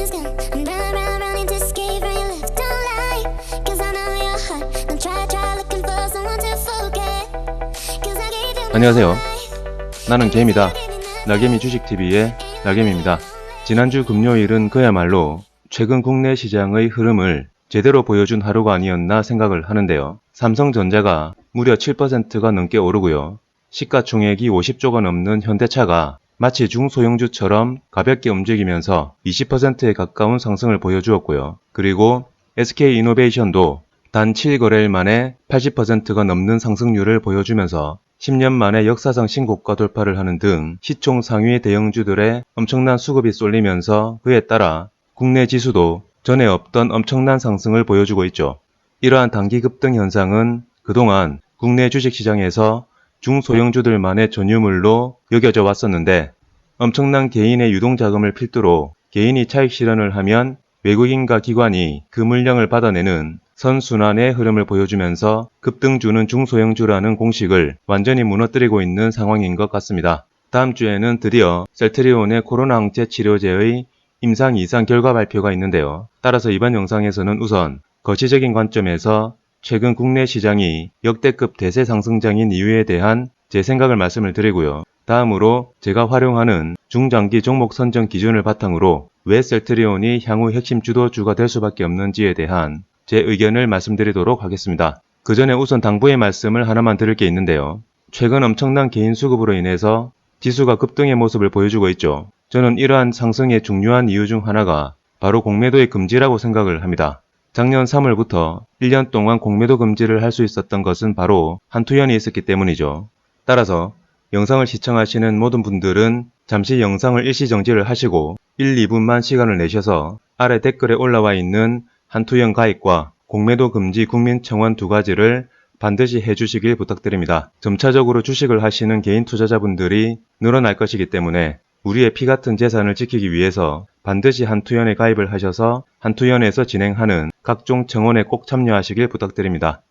is gone. I'm running to escape from your lips. Don't lie, 'cause I know your heart. Don't try looking for someone to forget. 'Cause I gave you my 안녕하세요. life. 나는 개미다. 나개미 주식TV의 나개미입니다. 지난주 금요일은 그야말로 최근 국내 시장의 흐름을 제대로 보여준 하루가 아니었나 생각을 하는데요. 삼성전자가 무려 7%가 넘게 오르고요. 시가총액이 50조가 넘는 현대차가 마치 중소형주처럼 가볍게 움직이면서 20%에 가까운 상승을 보여주었고요. 그리고 SK이노베이션도 단 7거래일 만에 80%가 넘는 상승률을 보여주면서 10년 만에 역사상 신고가 돌파를 하는 등 시총 상위 대형주들의 엄청난 수급이 쏠리면서 그에 따라 국내 지수도 전에 없던 엄청난 상승을 보여주고 있죠. 이러한 단기 급등 현상은 그동안 국내 주식시장에서 중소형주들만의 전유물로 여겨져 왔었는데, 엄청난 개인의 유동자금을 필두로 개인이 차익 실현을 하면 외국인과 기관이 그 물량을 받아내는 선순환의 흐름을 보여주면서 급등주는 중소형주라는 공식을 완전히 무너뜨리고 있는 상황인 것 같습니다. 다음 주에는 드디어 셀트리온의 코로나 항체 치료제의 임상 2상 결과 발표가 있는데요. 따라서 이번 영상에서는 우선 거시적인 관점에서 최근 국내 시장이 역대급 대세 상승장인 이유에 대한 제 생각을 말씀을 드리고요. 다음으로 제가 활용하는 중장기 종목 선정 기준을 바탕으로 왜 셀트리온이 향후 핵심 주도주가 될 수밖에 없는지에 대한 제 의견을 말씀드리도록 하겠습니다. 그 전에 우선 당부의 말씀을 하나만 드릴 게 있는데요. 최근 엄청난 개인 수급으로 인해서 지수가 급등의 모습을 보여주고 있죠. 저는 이러한 상승의 중요한 이유 중 하나가 바로 공매도의 금지라고 생각을 합니다. 작년 3월부터 1년 동안 공매도 금지를 할 수 있었던 것은 바로 한투연이 있었기 때문이죠. 따라서 영상을 시청하시는 모든 분들은 잠시 영상을 일시 정지를 하시고 1, 2분만 시간을 내셔서 아래 댓글에 올라와 있는 한투연 가입과 공매도 금지 국민청원 두 가지를 반드시 해주시길 부탁드립니다. 점차적으로 주식을 하시는 개인 투자자분들이 늘어날 것이기 때문에 우리의 피 같은 재산을 지키기 위해서 반드시 한투연에 가입을 하셔서 한투연에서 진행하는 각종 청원에 꼭 참여하시길 부탁드립니다.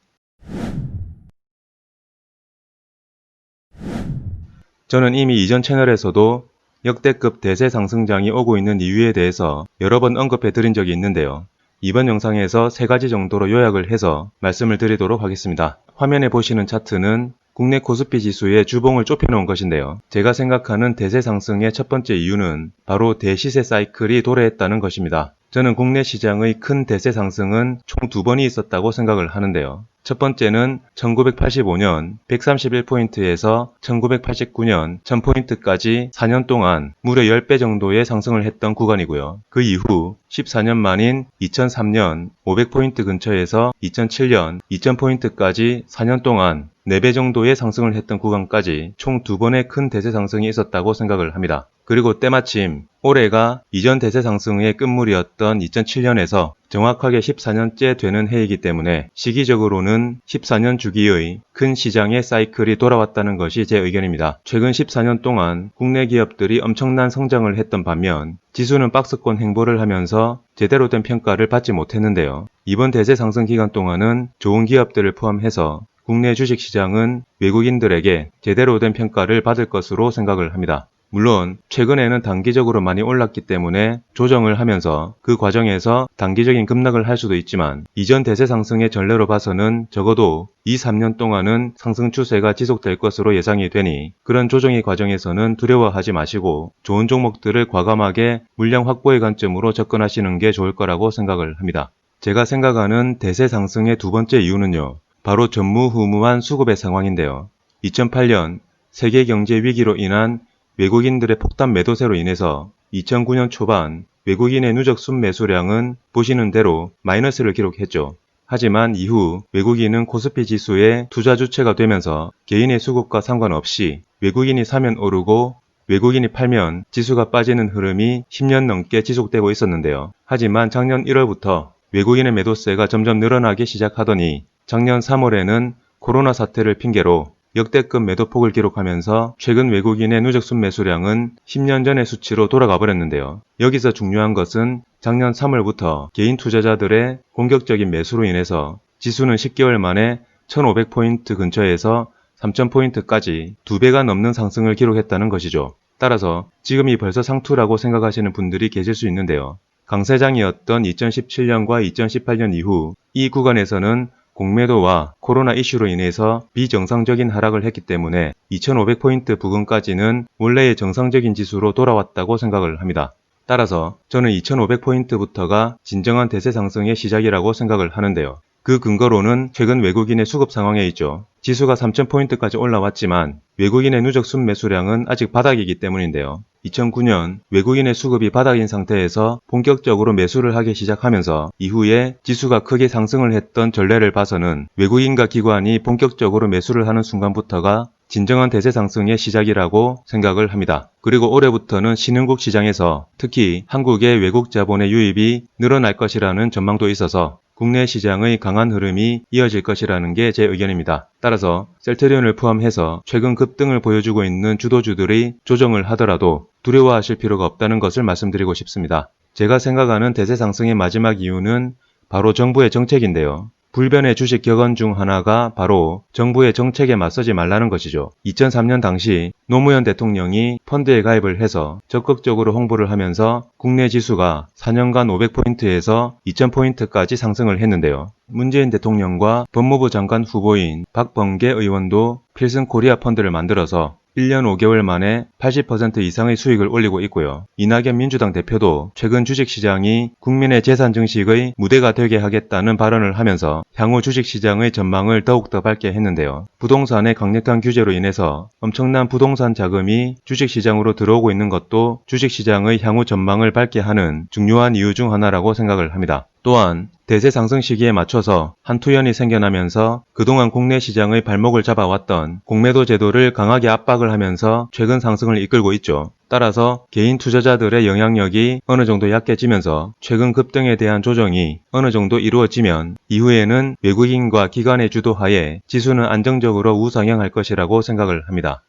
저는 이미 이전 채널에서도 역대급 대세 상승장이 오고 있는 이유에 대해서 여러 번 언급해 드린 적이 있는데요. 이번 영상에서 3가지 정도로 요약을 해서 말씀을 드리도록 하겠습니다. 화면에 보시는 차트는 국내 코스피 지수의 주봉을 좁혀놓은 것인데요. 제가 생각하는 대세 상승의 첫 번째 이유는 바로 대시세 사이클이 도래했다는 것입니다. 저는 국내 시장의 큰 대세 상승은 총 2번이 있었다고 생각을 하는데요. 첫 번째는 1985년 131포인트에서 1989년 1000포인트까지 4년 동안 무려 10배 정도의 상승을 했던 구간이고요. 그 이후 14년 만인 2003년 500포인트 근처에서 2007년 2000포인트까지 4년 동안 4배 정도의 상승을 했던 구간까지 총 2번의 큰 대세 상승이 있었다고 생각을 합니다. 그리고 때마침 올해가 이전 대세 상승의 끝물이었던 2007년에서 정확하게 14년째 되는 해이기 때문에 시기적으로는 14년 주기의 큰 시장의 사이클이 돌아왔다는 것이 제 의견입니다. 최근 14년 동안 국내 기업들이 엄청난 성장을 했던 반면 지수는 박스권 행보를 하면서 제대로 된 평가를 받지 못했는데요. 이번 대세 상승 기간 동안은 좋은 기업들을 포함해서 국내 주식시장은 외국인들에게 제대로 된 평가를 받을 것으로 생각을 합니다. 물론 최근에는 단기적으로 많이 올랐기 때문에 조정을 하면서 그 과정에서 단기적인 급락을 할 수도 있지만 이전 대세 상승의 전례로 봐서는 적어도 2, 3년 동안은 상승 추세가 지속될 것으로 예상이 되니 그런 조정의 과정에서는 두려워하지 마시고 좋은 종목들을 과감하게 물량 확보의 관점으로 접근하시는 게 좋을 거라고 생각을 합니다. 제가 생각하는 대세 상승의 두 번째 이유는요. 바로 전무후무한 수급의 상황인데요. 2008년 세계 경제 위기로 인한 외국인들의 폭탄 매도세로 인해서 2009년 초반 외국인의 누적 순매수량은 보시는 대로 마이너스를 기록했죠. 하지만 이후 외국인은 코스피 지수의 투자 주체가 되면서 개인의 수급과 상관없이 외국인이 사면 오르고 외국인이 팔면 지수가 빠지는 흐름이 10년 넘게 지속되고 있었는데요. 하지만 작년 1월부터 외국인의 매도세가 점점 늘어나기 시작하더니 작년 3월에는 코로나 사태를 핑계로 역대급 매도폭을 기록하면서 최근 외국인의 누적 순매수량은 10년 전의 수치로 돌아가 버렸는데요. 여기서 중요한 것은 작년 3월부터 개인 투자자들의 공격적인 매수로 인해서 지수는 10개월 만에 1500포인트 근처에서 3000포인트까지 2배가 넘는 상승을 기록했다는 것이죠. 따라서 지금이 벌써 상투라고 생각하시는 분들이 계실 수 있는데요. 강세장이었던 2017년과 2018년 이후 이 구간에서는 공매도와 코로나 이슈로 인해서 비정상적인 하락을 했기 때문에 2500포인트 부근까지는 원래의 정상적인 지수로 돌아왔다고 생각을 합니다. 따라서 저는 2500포인트부터가 진정한 대세 상승의 시작이라고 생각을 하는데요. 그 근거로는 최근 외국인의 수급 상황에 있죠. 지수가 3000포인트까지 올라왔지만 외국인의 누적 순매수량은 아직 바닥이기 때문인데요. 2009년 외국인의 수급이 바닥인 상태에서 본격적으로 매수를 하기 시작하면서 이후에 지수가 크게 상승을 했던 전례를 봐서는 외국인과 기관이 본격적으로 매수를 하는 순간부터가 진정한 대세 상승의 시작이라고 생각을 합니다. 그리고 올해부터는 신흥국 시장에서 특히 한국의 외국 자본의 유입이 늘어날 것이라는 전망도 있어서 국내 시장의 강한 흐름이 이어질 것이라는 게 제 의견입니다. 따라서 셀트리온을 포함해서 최근 급등을 보여주고 있는 주도주들이 조정을 하더라도 두려워하실 필요가 없다는 것을 말씀드리고 싶습니다. 제가 생각하는 대세 상승의 마지막 이유는 바로 정부의 정책인데요. 불변의 주식 격언 중 하나가 바로 정부의 정책에 맞서지 말라는 것이죠. 2003년 당시 노무현 대통령이 펀드에 가입을 해서 적극적으로 홍보를 하면서 국내 지수가 4년간 500포인트에서 2000포인트까지 상승을 했는데요. 문재인 대통령과 법무부 장관 후보인 박범계 의원도 필승 코리아 펀드를 만들어서 1년 5개월 만에 80% 이상의 수익을 올리고 있고요. 이낙연 민주당 대표도 최근 주식시장이 국민의 재산 증식의 무대가 되게 하겠다는 발언을 하면서 향후 주식시장의 전망을 더욱더 밝게 했는데요. 부동산의 강력한 규제로 인해서 엄청난 부동산 자금이 주식시장으로 들어오고 있는 것도 주식시장의 향후 전망을 밝게 하는 중요한 이유 중 하나라고 생각을 합니다. 또한 대세 상승 시기에 맞춰서 한투연이 생겨나면서 그동안 국내 시장의 발목을 잡아왔던 공매도 제도를 강하게 압박을 하면서 최근 상승을 이끌고 있죠. 따라서 개인 투자자들의 영향력이 어느 정도 약해지면서 최근 급등에 대한 조정이 어느 정도 이루어지면 이후에는 외국인과 기관의 주도하에 지수는 안정적으로 우상향할 것이라고 생각을 합니다.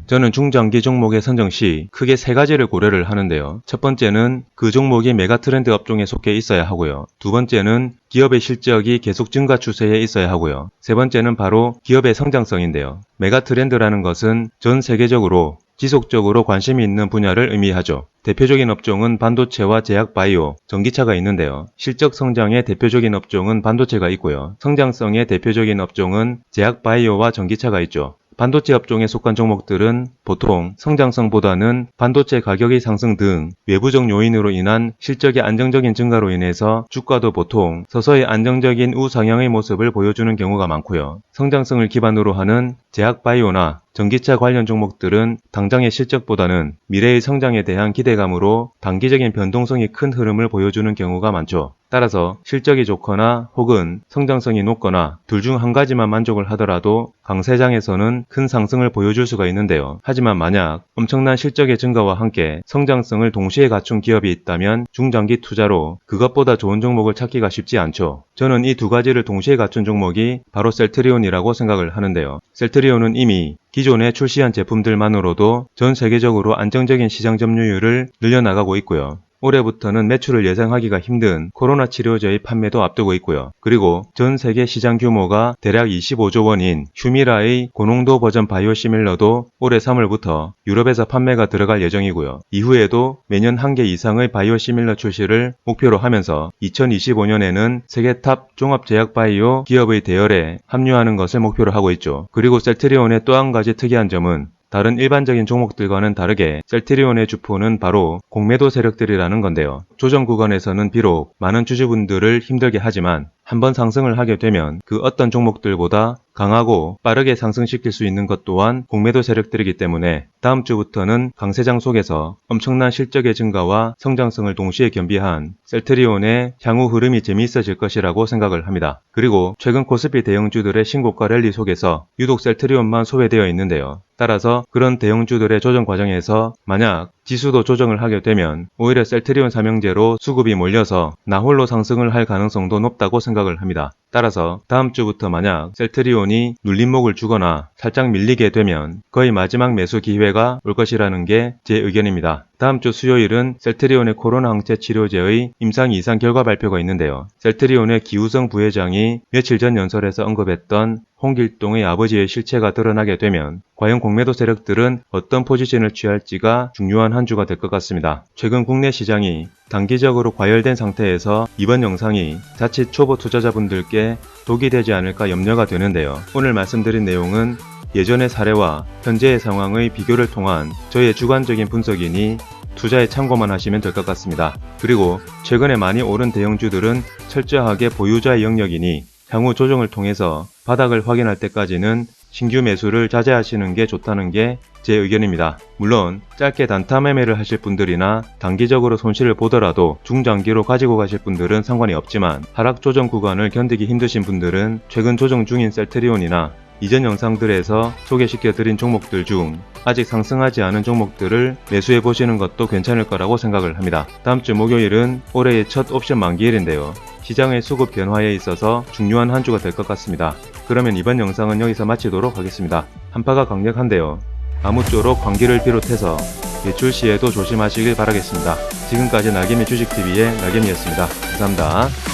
저는 중장기 종목의 선정 시 크게 세 가지를 고려를 하는데요. 첫 번째는 그 종목이 메가트렌드 업종에 속해 있어야 하고요. 두 번째는 기업의 실적이 계속 증가 추세에 있어야 하고요. 세 번째는 바로 기업의 성장성인데요. 메가트렌드라는 것은 전 세계적으로 지속적으로 관심이 있는 분야를 의미하죠. 대표적인 업종은 반도체와 제약바이오, 전기차가 있는데요. 실적 성장의 대표적인 업종은 반도체가 있고요. 성장성의 대표적인 업종은 제약바이오와 전기차가 있죠. 반도체 업종에 속한 종목들은 보통 성장성보다는 반도체 가격의 상승 등 외부적 요인으로 인한 실적의 안정적인 증가로 인해서 주가도 보통 서서히 안정적인 우상향의 모습을 보여주는 경우가 많고요. 성장성을 기반으로 하는 제약바이오나 전기차 관련 종목들은 당장의 실적보다는 미래의 성장에 대한 기대감으로 단기적인 변동성이 큰 흐름을 보여주는 경우가 많죠. 따라서 실적이 좋거나 혹은 성장성이 높거나 둘 중 한 가지만 만족을 하더라도 강세장에서는 큰 상승을 보여줄 수가 있는데요. 하지만 만약 엄청난 실적의 증가와 함께 성장성을 동시에 갖춘 기업이 있다면 중장기 투자로 그것보다 좋은 종목을 찾기가 쉽지 않죠. 저는 이 두 가지를 동시에 갖춘 종목이 바로 셀트리온이라고 생각을 하는데요. 셀트리온은 이미 기존에 출시한 제품들만으로도 전 세계적으로 안정적인 시장 점유율을 늘려나가고 있고요. 올해부터는 매출을 예상하기가 힘든 코로나 치료제의 판매도 앞두고 있고요. 그리고 전 세계 시장 규모가 대략 25조 원인 휴미라의 고농도 버전 바이오시밀러도 올해 3월부터 유럽에서 판매가 들어갈 예정이고요. 이후에도 매년 1개 이상의 바이오시밀러 출시를 목표로 하면서 2025년에는 세계 탑 종합제약바이오 기업의 대열에 합류하는 것을 목표로 하고 있죠. 그리고 셀트리온의 또 한 가지 특이한 점은 다른 일반적인 종목들과는 다르게 셀트리온의 주포는 바로 공매도 세력들이라는 건데요. 조정 구간에서는 비록 많은 주주분들을 힘들게 하지만 한번 상승을 하게 되면 그 어떤 종목들보다 강하고 빠르게 상승시킬 수 있는 것 또한 공매도 세력들이기 때문에 다음 주부터는 강세장 속에서 엄청난 실적의 증가와 성장성을 동시에 겸비한 셀트리온의 향후 흐름이 재미있어질 것이라고 생각을 합니다. 그리고 최근 코스피 대형주들의 신고가 랠리 속에서 유독 셀트리온만 소외되어 있는데요. 따라서 그런 대형주들의 조정 과정에서 만약 지수도 조정을 하게 되면 오히려 셀트리온 삼형제로 수급이 몰려서 나홀로 상승을 할 가능성도 높다고 생각을 합니다. 따라서 다음 주부터 만약 셀트리온이 눌림목을 주거나 살짝 밀리게 되면 거의 마지막 매수 기회가 올 것이라는 게 제 의견입니다. 다음 주 수요일은 셀트리온의 코로나 항체 치료제의 임상 2상 결과 발표가 있는데요. 셀트리온의 기우성 부회장이 며칠 전 연설에서 언급했던 홍길동의 아버지의 실체가 드러나게 되면 과연 공매도 세력들은 어떤 포지션을 취할지가 중요한 한 주가 될 것 같습니다. 최근 국내 시장이 단기적으로 과열된 상태에서 이번 영상이 자칫 초보 투자자분들께 독이 되지 않을까 염려가 되는데요. 오늘 말씀드린 내용은 예전의 사례와 현재의 상황의 비교를 통한 저의 주관적인 분석이니 투자에 참고만 하시면 될 것 같습니다. 그리고 최근에 많이 오른 대형주들은 철저하게 보유자의 영역이니 향후 조정을 통해서 바닥을 확인할 때까지는 신규 매수를 자제하시는 게 좋다는 게 제 의견입니다. 물론 짧게 단타 매매를 하실 분들이나 단기적으로 손실을 보더라도 중장기로 가지고 가실 분들은 상관이 없지만 하락 조정 구간을 견디기 힘드신 분들은 최근 조정 중인 셀트리온이나 이전 영상들에서 소개시켜드린 종목들 중 아직 상승하지 않은 종목들을 매수해 보시는 것도 괜찮을 거라고 생각을 합니다. 다음 주 목요일은 올해의 첫 옵션 만기일인데요. 시장의 수급 변화에 있어서 중요한 한 주가 될 것 같습니다. 그러면 이번 영상은 여기서 마치도록 하겠습니다. 한파가 강력한데요. 아무쪼록 감기를 비롯해서 외출 시에도 조심하시길 바라겠습니다. 지금까지 날개미 주식TV의 날개미였습니다. 감사합니다.